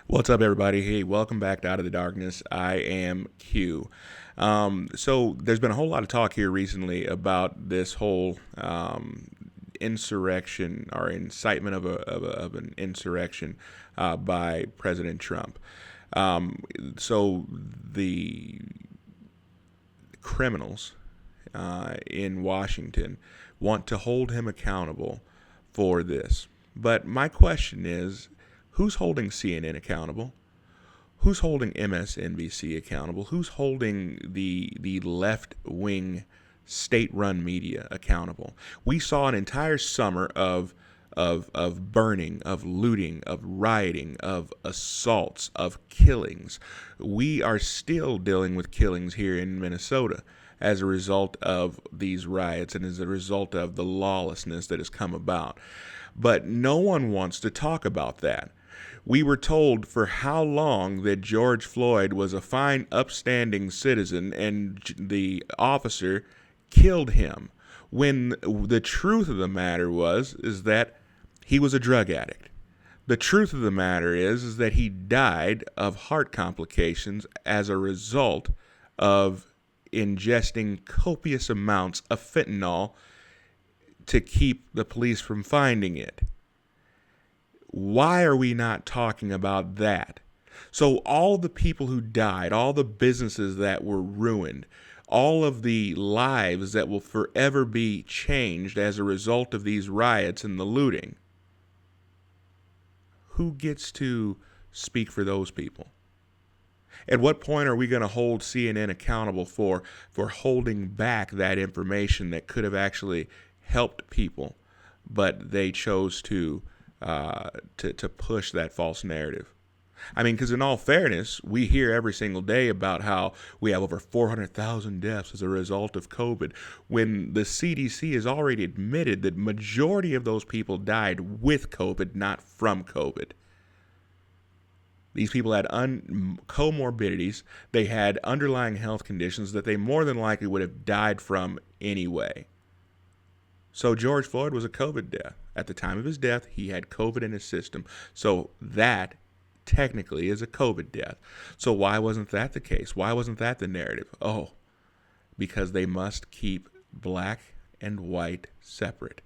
What's up, everybody? Hey, welcome back to Out of the Darkness. I am Q. So there's been a whole lot of talk here recently about this whole insurrection or incitement of an insurrection by President Trump. So the criminals in Washington want to hold him accountable for this. But my question is, who's holding CNN accountable? Who's holding MSNBC accountable? Who's holding the left-wing state-run media accountable? We saw an entire summer of burning, of looting, of rioting, of assaults, of killings. We are still dealing with killings here in Minnesota as a result of these riots and as a result of the lawlessness that has come about. But no one wants to talk about that. We were told for how long that George Floyd was a fine, upstanding citizen and the officer killed him, when the truth of the matter is that he was a drug addict. The truth of the matter is that he died of heart complications as a result of ingesting copious amounts of fentanyl to keep the police from finding it. Why are we not talking about that? So all the people who died, all the businesses that were ruined, all of the lives that will forever be changed as a result of these riots and the looting, who gets to speak for those people? At what point are we going to hold CNN accountable for holding back that information that could have actually helped people, but they chose to push that false narrative? I mean, because in all fairness, we hear every single day about how we have over 400,000 deaths as a result of COVID, when the CDC has already admitted that majority of those people died with COVID, not from COVID. These people had comorbidities. They had underlying health conditions that they more than likely would have died from anyway. So George Floyd was a COVID death. At the time of his death, he had COVID in his system. So that technically is a COVID death. So why wasn't that the case? Why wasn't that the narrative? Oh, because they must keep black and white separate.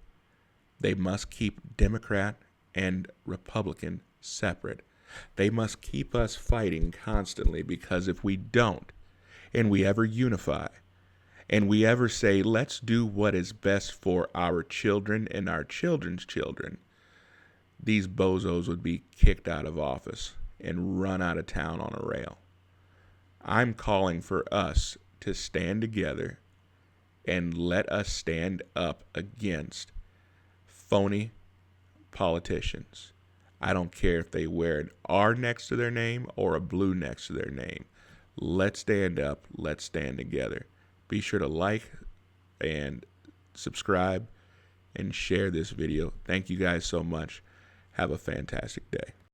They must keep Democrat and Republican separate. They must keep us fighting constantly, because if we don't, and we ever unify, and we ever say, let's do what is best for our children and our children's children, these bozos would be kicked out of office and run out of town on a rail. I'm calling for us to stand together and let us stand up against phony politicians. I don't care if they wear an R next to their name or a blue next to their name. Let's stand up. Let's stand together. Be sure to like and subscribe and share this video. Thank you guys so much. Have a fantastic day.